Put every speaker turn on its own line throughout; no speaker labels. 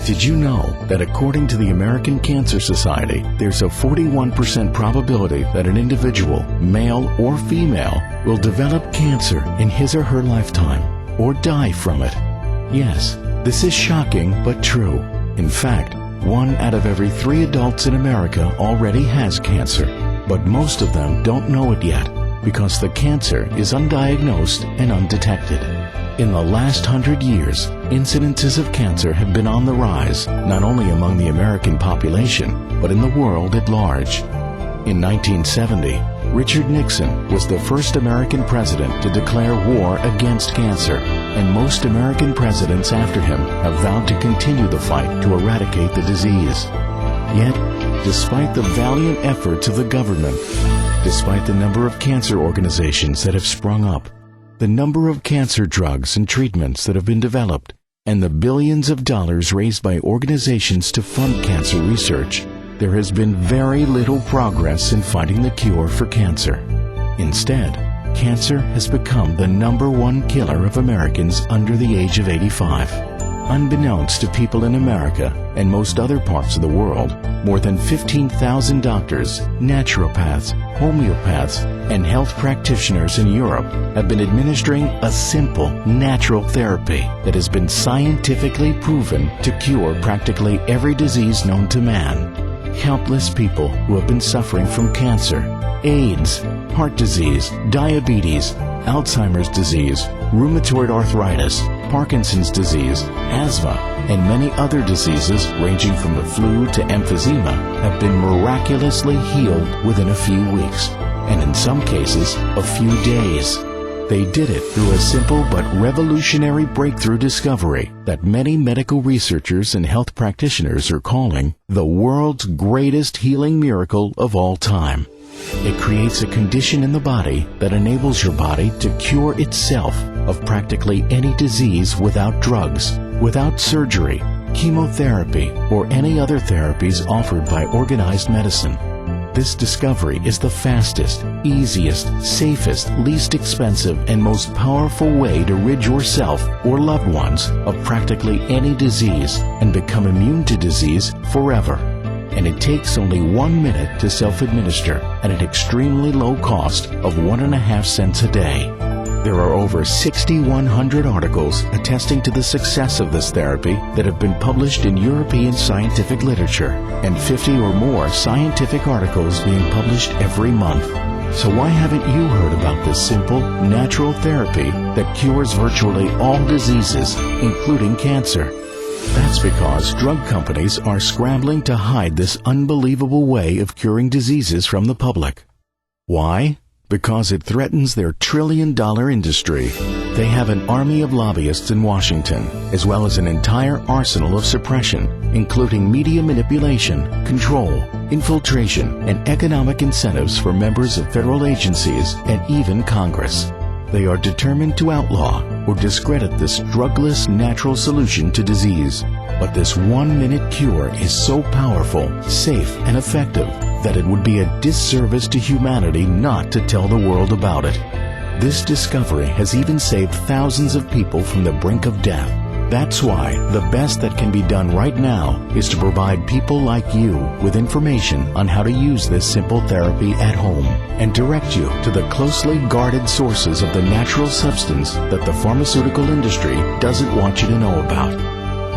Did you know that according to the American Cancer Society, there's a 41% probability that an individual, male or female, will develop cancer in his or her lifetime or die from it? Yes, this is shocking but true. In fact, 1 out of every 3 adults in America already has cancer, but most of them don't know it yet because the cancer is undiagnosed and undetected. In the last 100 years, incidences of cancer have been on the rise, not only among the American population, but in the world at large. In 1970, Richard Nixon was the first American president to declare war against cancer, and most American presidents after him have vowed to continue the fight to eradicate the disease. Yet, despite the valiant efforts of the government, despite the number of cancer organizations that have sprung up, the number of cancer drugs and treatments that have been developed, and the billions of dollars raised by organizations to fund cancer research, there has been very little progress in finding the cure for cancer. Instead, cancer has become the #1 killer of Americans under the age of 85. Unbeknownst to people in America and most other parts of the world, more than 15,000 doctors, naturopaths, homeopaths, and health practitioners in Europe have been administering a simple, natural therapy that has been scientifically proven to cure practically every disease known to man. Countless people who have been suffering from cancer, AIDS, heart disease, diabetes, Alzheimer's disease, rheumatoid arthritis, Parkinson's disease, asthma, and many other diseases ranging from the flu to emphysema have been miraculously healed within a few weeks, and in some cases, a few days. They did it through a simple but revolutionary breakthrough discovery that many medical researchers and health practitioners are calling the world's greatest healing miracle of all time. It creates a condition in the body that enables your body to cure itself of practically any disease without drugs, without surgery, chemotherapy, or any other therapies offered by organized medicine. This discovery is the fastest, easiest, safest, least expensive, and most powerful way to rid yourself or loved ones of practically any disease and become immune to disease forever. And it takes only 1 minute to self-administer at an extremely low cost of 1.5 cents a day. There are over 6,100 articles attesting to the success of this therapy that have been published in European scientific literature, and 50 or more scientific articles being published every month. So why haven't you heard about this simple, natural therapy that cures virtually all diseases, including cancer? That's because drug companies are scrambling to hide this unbelievable way of curing diseases from the public. Why? Because it threatens their trillion-dollar industry. They have an army of lobbyists in Washington, as well as an entire arsenal of suppression, including media manipulation, control, infiltration, and economic incentives for members of federal agencies and even Congress. They are determined to outlaw or discredit this drugless natural solution to disease. But this 1-minute cure is so powerful, safe, and effective that it would be a disservice to humanity not to tell the world about it. This discovery has even saved thousands of people from the brink of death. That's why the best that can be done right now is to provide people like you with information on how to use this simple therapy at home and direct you to the closely guarded sources of the natural substance that the pharmaceutical industry doesn't want you to know about.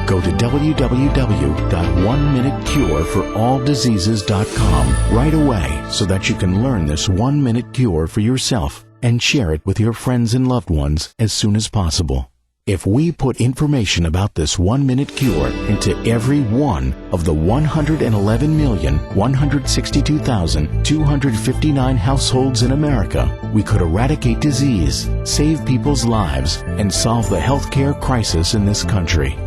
Go to www.1minutecureforalldiseases.com right away so that you can learn this 1-minute cure for yourself and share it with your friends and loved ones as soon as possible. If we put information about this 1-minute cure into every one of the 111,162,259 households in America, we could eradicate disease, save people's lives, and solve the healthcare crisis in this country.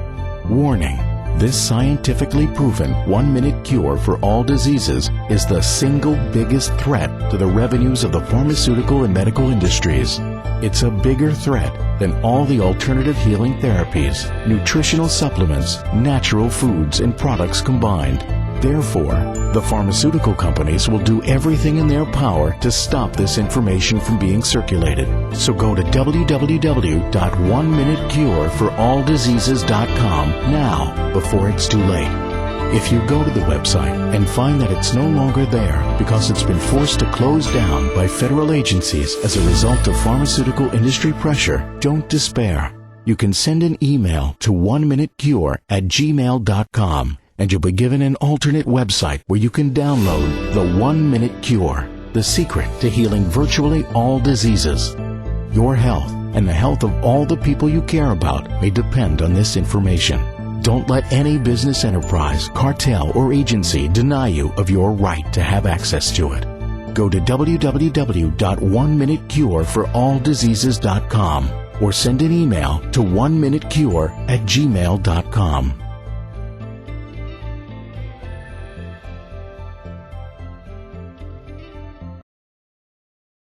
Warning: this scientifically proven 1-minute cure for all diseases is the single biggest threat to the revenues of the pharmaceutical and medical industries. It's a bigger threat than all the alternative healing therapies, nutritional supplements, natural foods, and products combined. Therefore, the pharmaceutical companies will do everything in their power to stop this information from being circulated. So go to www.1minutecureforalldiseases.com now before it's too late. If you go to the website and find that it's no longer there because it's been forced to close down by federal agencies as a result of pharmaceutical industry pressure, don't despair. You can send an email to 1minutecure@gmail.com and you'll be given an alternate website where you can download the 1 Minute Cure, the secret to healing virtually all diseases. Your health and the health of all the people you care about may depend on this information. Don't let any business enterprise, cartel, or agency deny you of your right to have access to it. Go to www.1minutecureforalldiseases.com or send an email to 1minutecure@gmail.com.